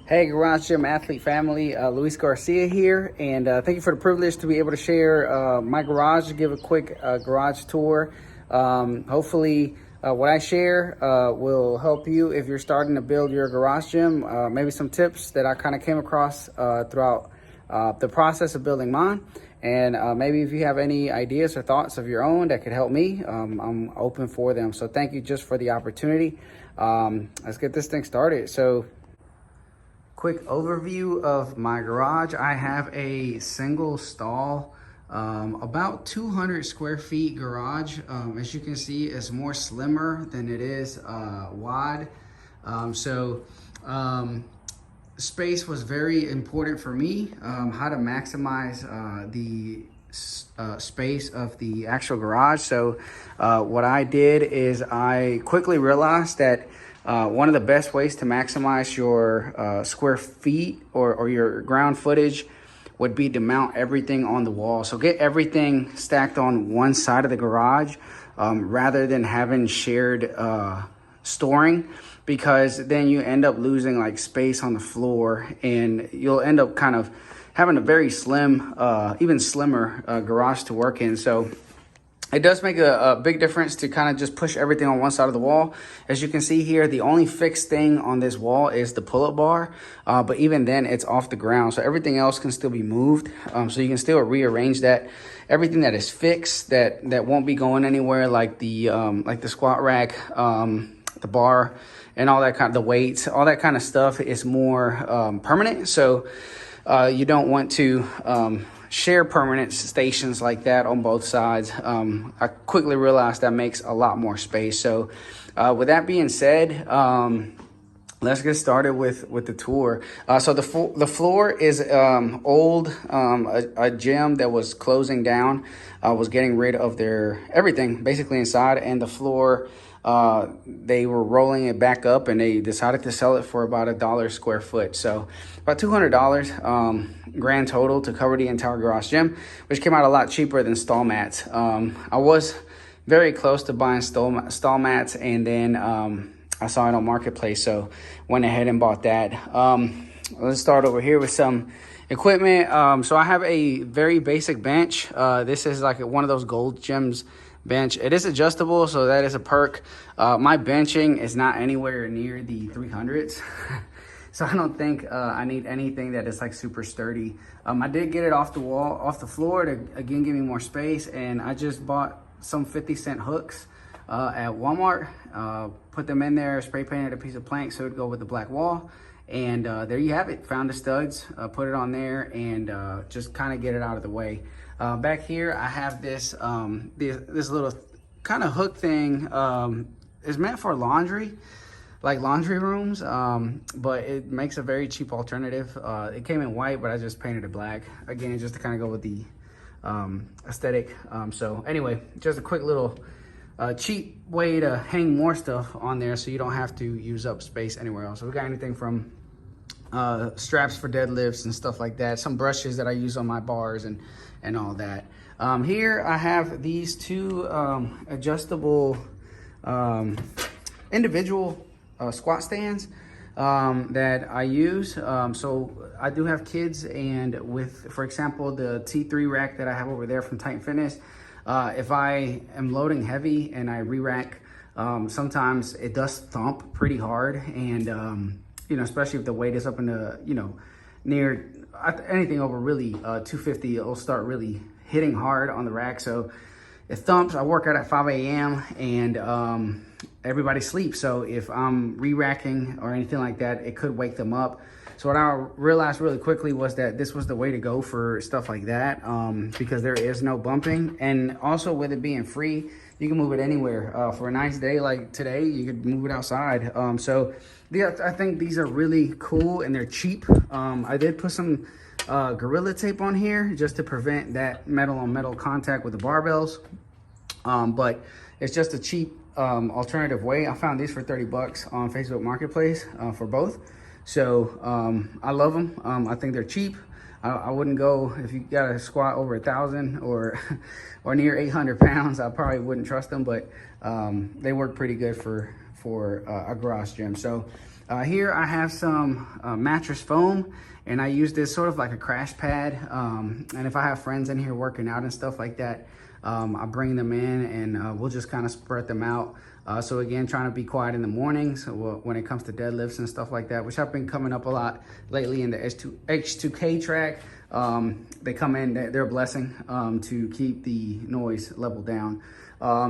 Hey, Garage Gym Athlete family, Luis Garcia here, and thank you for the privilege to be able to share my garage, give a quick garage tour. Hopefully, what I share will help you if you're starting to build your garage gym. Maybe some tips that I kind of came across throughout the process of building mine. And maybe if you have any ideas or thoughts of your own that could help me, I'm open for them. So thank you just for the opportunity. Let's get this thing started. So, quick overview of my garage. I have a single stall, about 200 square feet garage. As you can see, it's more slimmer than it is wide. Space was very important for me, how to maximize the space of the actual garage. So what I did is I quickly realized that one of the best ways to maximize your square feet or your ground footage would be to mount everything on the wall. So get everything stacked on one side of the garage rather than having shared storing, because then you end up losing like space on the floor and you'll end up kind of having a very slim, even slimmer garage to work in. So it does make a big difference to kind of just push everything on one side of the wall. As you can see here, the only fixed thing on this wall is the pull-up bar, but even then it's off the ground. So everything else can still be moved. So you can still rearrange that. Everything that is fixed that won't be going anywhere, like the squat rack, the bar, and all that kind of the weights, all that kind of stuff is more permanent. So you don't want to share permanent stations like that on both sides. I quickly realized that makes a lot more space. So with that being said, let's get started with the tour. So the floor is old, a gym that was closing down, was getting rid of their everything basically inside, and the floor, they were rolling it back up and they decided to sell it for about $1 square foot. So about $200 grand total to cover the entire garage gym, which came out a lot cheaper than stall mats. I was very close to buying stall mats, and then I saw it on Marketplace, so went ahead and bought that. Let's start over here with some equipment. So I have a very basic bench. This is like one of those Gold Gyms bench. It is adjustable, so that is a perk. My benching is not anywhere near the 300s. So I don't think I need anything that is like super sturdy. I did get it off the floor to again give me more space, and I just bought some 50-cent hooks at Walmart. Put them in there, spray painted a piece of plank so it would go with the black wall, and there you have it. Found the studs, put it on there, and just kind of get it out of the way. Back here I have this this little kind of hook thing. It's meant for laundry, like laundry rooms, but it makes a very cheap alternative. It came in white, but I just painted it black again just to kind of go with the aesthetic. So anyway, just a quick little cheap way to hang more stuff on there so you don't have to use up space anywhere else. So we got anything from straps for deadlifts and stuff like that, some brushes that I use on my bars and all that. Here I have these two adjustable individual squat stands that I use. So I do have kids, and with, for example, the T3 rack that I have over there from Titan Fitness, if I am loading heavy and I re-rack, sometimes it does thump pretty hard, and you know, especially if the weight is up in the, you know, near anything over really 250, it'll start really hitting hard on the rack. So it thumps. I work out at 5 a.m. and everybody sleeps. So if I'm re-racking or anything like that, it could wake them up. So what I realized really quickly was that this was the way to go for stuff like that, because there is no bumping. And also with it being free, you can move it anywhere. For a nice day like today, you could move it outside. So yeah, I think these are really cool and they're cheap. I did put some Gorilla Tape on here just to prevent that metal on metal contact with the barbells. But it's just a cheap alternative way. I found these for 30 bucks on Facebook Marketplace for both. So I love them. I think they're cheap. I wouldn't go if you got a squat over 1,000 or near 800 pounds. I probably wouldn't trust them, but they work pretty good for a garage gym. So Here I have some mattress foam, and I use this sort of like a crash pad. And if I have friends in here working out and stuff like that, I bring them in and we'll just kind of spread them out. So again, trying to be quiet in the mornings when it comes to deadlifts and stuff like that, which have been coming up a lot lately in the H2K track. They come in, they're a blessing to keep the noise level down.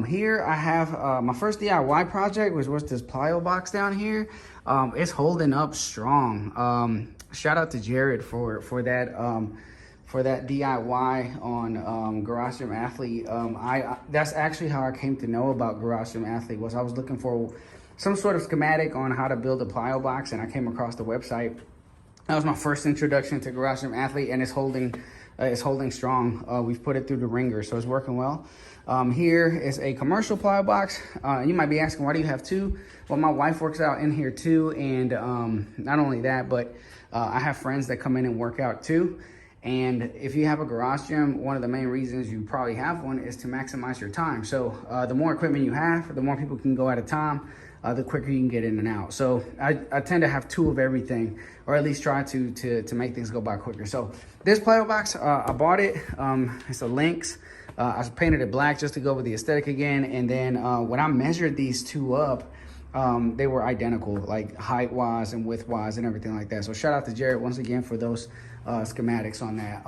Here I have my first DIY project, which was this Ply Box down here. It's holding up strong. Shout out to Jerred for that DIY on Garage Gym Athlete. That's actually how I came to know about Garage Gym Athlete. Was I was looking for some sort of schematic on how to build a Ply Box, and I came across the website. That was my first introduction to Garage Gym Athlete, and it's holding strong. We've put it through the ringer, so it's working well. Here is a commercial Ply Box. You might be asking, why do you have two? Well, my wife works out in here too, and not only that, but I have friends that come in and work out too. And if you have a garage gym, one of the main reasons you probably have one is to maximize your time. So the more equipment you have, the more people can go at a time, the quicker you can get in and out. So I tend to have two of everything, or at least try to make things go by quicker. So this Ply Box, I bought it. It's a Lynx. I painted it black just to go with the aesthetic again. And then when I measured these two up, they were identical, like height-wise and width-wise and everything like that. So shout out to Jerred once again for those schematics on that.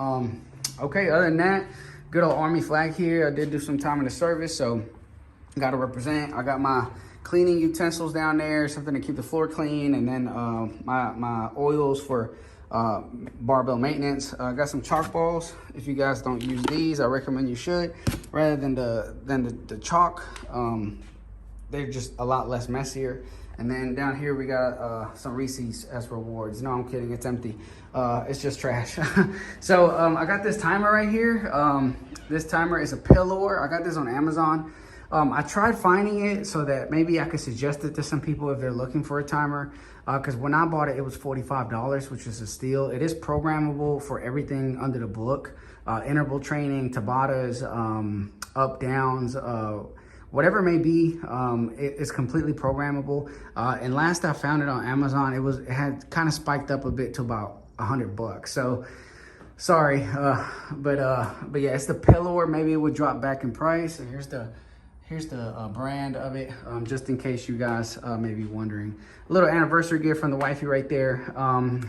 Okay, other than that, good old Army flag here. I did do some time in the service, so got to represent. I got my cleaning utensils down there, something to keep the floor clean, and then my oils for barbell maintenance. I got some chalk balls. If you guys don't use these, I recommend you should, rather than the chalk. They're just a lot less messier. And then down here we got some Reese's as rewards. No, I'm kidding, it's empty. It's just trash. So I got this timer right here. This timer is a Pillar. I got this on Amazon. I tried finding it so that maybe I could suggest it to some people if they're looking for a timer. Because when I bought it, it was $45, which is a steal. It is programmable for everything under the book. Interval training, Tabatas, up, downs, whatever it may be, it's completely programmable. And last I found it on Amazon, it had kind of spiked up a bit to about $100. So sorry, but yeah, it's the Pillar. Maybe it would drop back in price. And here's the brand of it, just in case you guys may be wondering. A little anniversary gift from the wifey right there.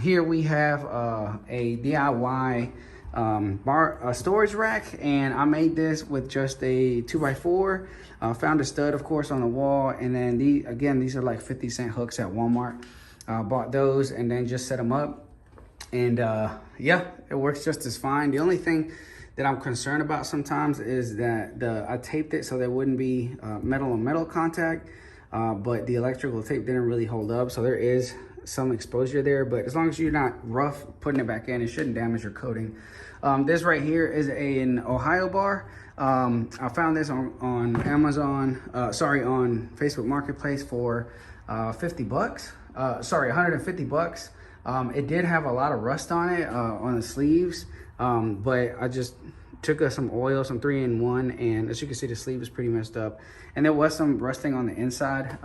Here we have a DIY storage rack, and I made this with just a 2x4. Found a stud, of course, on the wall, and then these are like 50-cent hooks at Walmart. Bought those and then just set them up, and yeah, it works just as fine. The only thing that I'm concerned about sometimes is that I taped it so there wouldn't be metal on metal contact, but the electrical tape didn't really hold up, so there is some exposure there. But as long as you're not rough putting it back in, it shouldn't damage your coating. This right here is an Ohio bar. I found this on Amazon, on Facebook Marketplace for $50. Sorry, $150. It did have a lot of rust on it, on the sleeves, but I just took some oil, some 3-in-1, and as you can see, the sleeve is pretty messed up, and there was some rusting on the inside.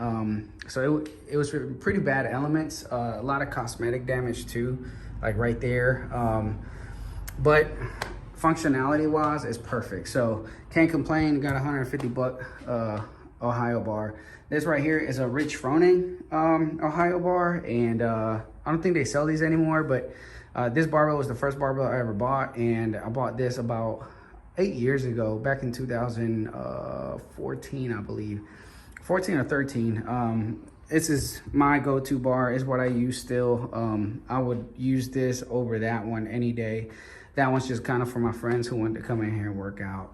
So it was pretty bad elements, a lot of cosmetic damage too, like right there. But functionality wise, it's perfect. So can't complain. Got a $150 Ohio bar. This right here is a Rich Froning Ohio bar, and I don't think they sell these anymore, but this barbell was the first barbell I ever bought, and I bought this about 8 years ago, back in 2014, I believe, 14 or 13. This is my go-to bar, is what I use still. I would use this over that one any day. That one's just kind of for my friends who want to come in here and work out.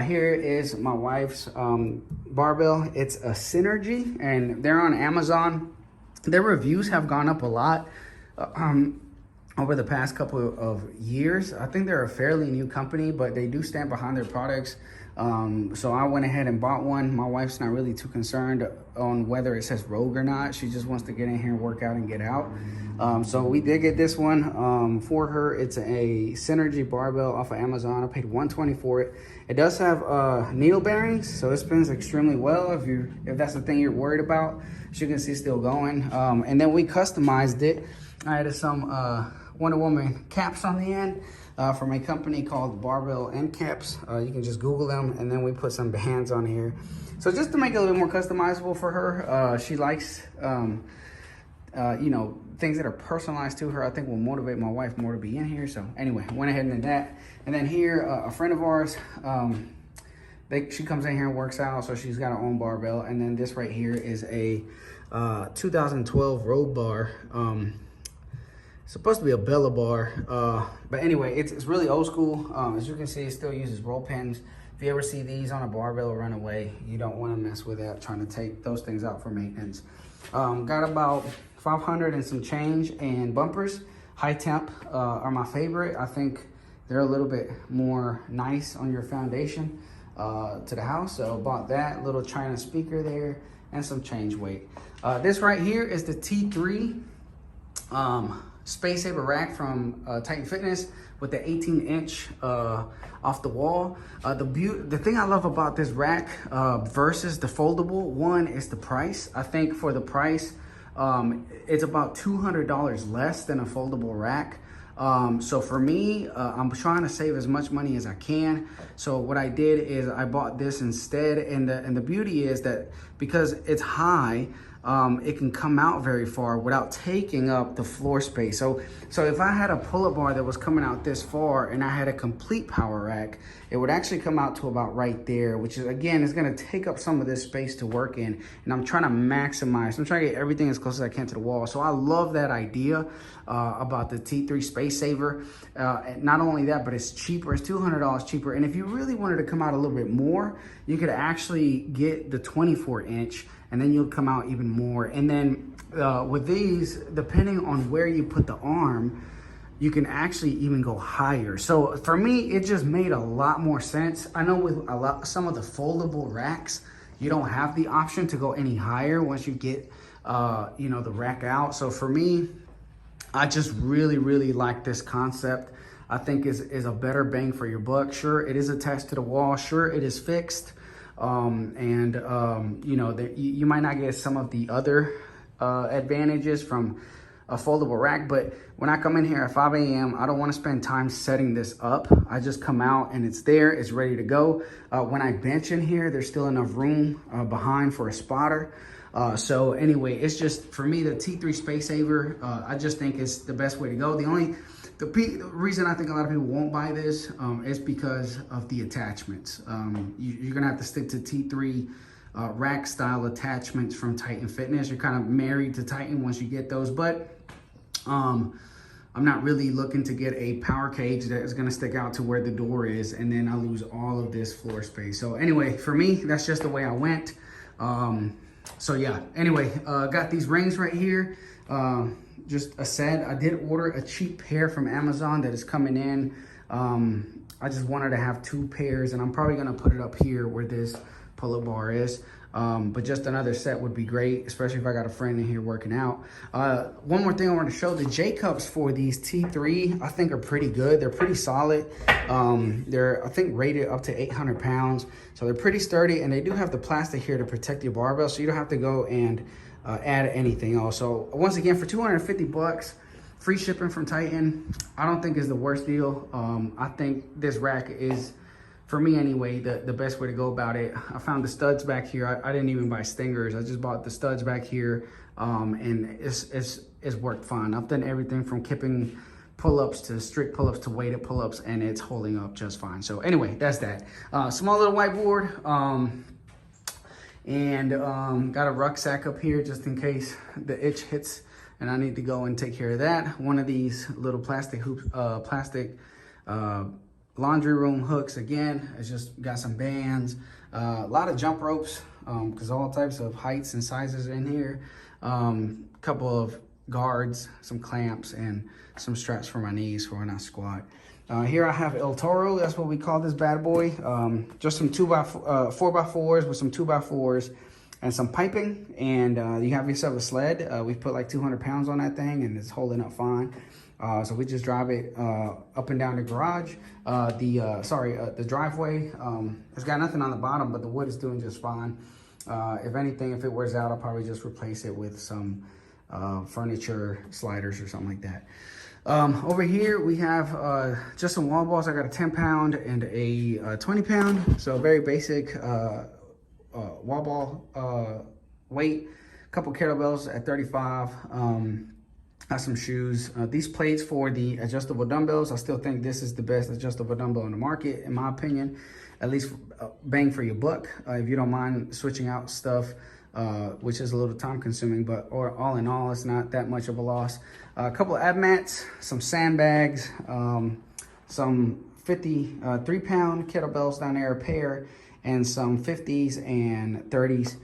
Here is my wife's barbell. It's a Synergy, and they're on Amazon. Their reviews have gone up a lot. over the past couple of years. I think they're a fairly new company, but they do stand behind their products. So I went ahead and bought one. My wife's not really too concerned on whether it says Rogue or not. She just wants to get in here and work out and get out. So we did get this one for her. It's a Synergy barbell off of Amazon. I paid $120 for it. It does have needle bearings, so it spins extremely well if that's the thing you're worried about. As you can see, still going. And then we customized it. I added some Wonder Woman caps on the end from a company called Barbell end caps. You can just Google them, and then we put some bands on here. So just to make it a little more customizable for her. She likes, you know, things that are personalized to her. I think will motivate my wife more to be in here. So anyway, went ahead and did that. And then here, a friend of ours, she comes in here and works out, so she's got her own barbell. And then this right here is a 2012 road bar. Supposed to be a Bella bar, but anyway, it's really old school. As you can see, it still uses roll pins. If you ever see these on a barbell run away, you don't want to mess with that, trying to take those things out for maintenance. Got about 500 and some change, and bumpers. High temp are my favorite. I think they're a little bit more nice on your foundation to the house, so bought that. Little China speaker there, and some change weight. This right here is the T3 Space Saver rack from Titan Fitness with the 18-inch off the wall. The thing I love about this rack versus the foldable one is the price. I think for the price, it's about $200 less than a foldable rack. So for me, I'm trying to save as much money as I can. So what I did is I bought this instead, and the beauty is that because it's high, it can come out very far without taking up the floor space. So if I had a pull-up bar that was coming out this far and I had a complete power rack, it would actually come out to about right there, which is, again, is gonna take up some of this space to work in. And I'm trying to maximize, I'm trying to get everything as close as I can to the wall. So I love that idea about the T3 Space Saver. Not only that, but it's cheaper, it's $200 cheaper. And if you really wanted to come out a little bit more, you could actually get the 24-inch, and then you'll come out even more. And then with these, depending on where you put the arm, you can actually even go higher. So for me, it just made a lot more sense. I know with some of the foldable racks, you don't have the option to go any higher once you get you know, the rack out. So for me, I just really like this concept. I think is a better bang for your buck. Sure, it is attached to the wall. Sure, it is fixed. You know, you might not get some of the other advantages from a foldable rack, but when I come in here at 5 a.m., I don't want to spend time setting this up. I just come out and it's there, it's ready to go. When I bench in here, there's still enough room behind for a spotter. So anyway, it's just, for me, the T3 Space Saver, I just think it's the best way to go. The reason I think a lot of people won't buy this is because of the attachments. You're gonna have to stick to T3 rack style attachments from Titan Fitness. You're kind of married to Titan once you get those, but I'm not really looking to get a power cage that is gonna stick out to where the door is, and then I lose all of this floor space. So anyway, for me, that's just the way I went. So yeah, anyway, got these rings right here. Just a set. I did order a cheap pair from Amazon that is coming in. I just wanted to have 2 pairs, and I'm probably gonna put it up here where this pull-up bar is. But just another set would be great, especially if I got a friend in here working out. One more thing I want to show, the J-cups for these T3, I think are pretty good. They're pretty solid. They're, I think, rated up to 800 pounds. So they're pretty sturdy, and they do have the plastic here to protect your barbell, so you don't have to go and add anything else. So once again, for 250 bucks, free shipping from Titan, I don't think is the worst deal. I think this rack is, for me anyway, the best way to go about it. I found the studs back here. I didn't even buy stingers. I just bought the studs back here, and it's worked fine. I've done everything from kipping pull-ups to strict pull-ups to weighted pull-ups, and it's holding up just fine. So anyway, that's that. Small little whiteboard, and got a rucksack up here just in case the itch hits and I need to go and take care of that. One of these little plastic hoops, laundry room hooks. Again, it's just got some bands, a lot of jump ropes, because all types of heights and sizes are in here. Couple of guards, some clamps, and some straps for my knees for when I squat. Here I have El Toro, that's what we call this bad boy. Just some 4x4s with some 2x4s and some piping, and you have yourself a sled. We put like 200 pounds on that thing, and it's holding up fine. So we just drive it up and down the garage. The driveway. It's got nothing on the bottom, but the wood is doing just fine. If anything, if it wears out, I'll probably just replace it with some furniture sliders or something like that. Over here we have just some wall balls. I got a 10 pound and a 20 pound. So very basic wall ball weight. A couple kettlebells at 35. Got some shoes. These plates for the adjustable dumbbells. I still think this is the best adjustable dumbbell on the market, in my opinion. At least bang for your buck. If you don't mind switching out stuff, which is a little time consuming, but all in all, it's not that much of a loss. A couple of ab mats, some sandbags, some 53 pound kettlebells down there, a pair, and some 50s and 30s.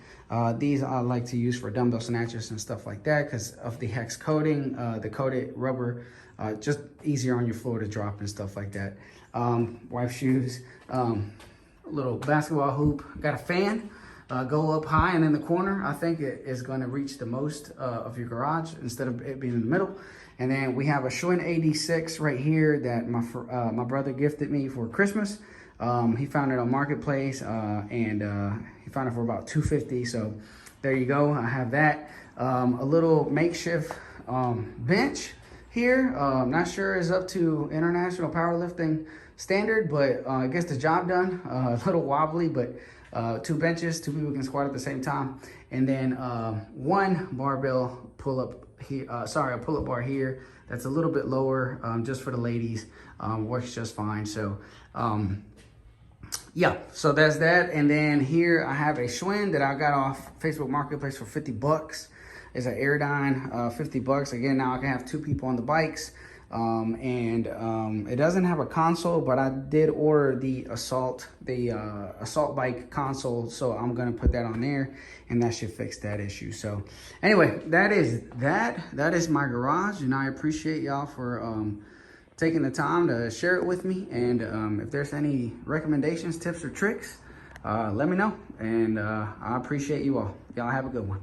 These I like to use for dumbbell snatches and stuff like that because of the hex coating, the coated rubber, just easier on your floor to drop and stuff like that. Wife shoes, a little basketball hoop, got a fan. Go up high and in the corner. I think it is going to reach the most of your garage instead of it being in the middle. And then we have a Schwinn 86 right here that my brother gifted me for Christmas. He found it on Marketplace and he found it for about $250. So there you go. I have that. A little makeshift bench here. Not sure it's up to international powerlifting standard, but it gets the job done. A little wobbly, but 2 benches, 2 people can squat at the same time. And then 1 barbell pull-up here, a pull-up bar here that's a little bit lower, just for the ladies. Works just fine. So yeah, so that's that. And then here I have a Schwinn that I got off Facebook Marketplace for 50 bucks. It's an Airdyne, 50 bucks. Again, now I can have 2 people on the bikes. It doesn't have a console, but I did order the assault bike console, so I'm gonna put that on there, and that should fix that issue. So anyway, that is my garage, and I appreciate y'all for taking the time to share it with me. And if there's any recommendations, tips, or tricks, let me know, and I appreciate you all. Y'all have a good one.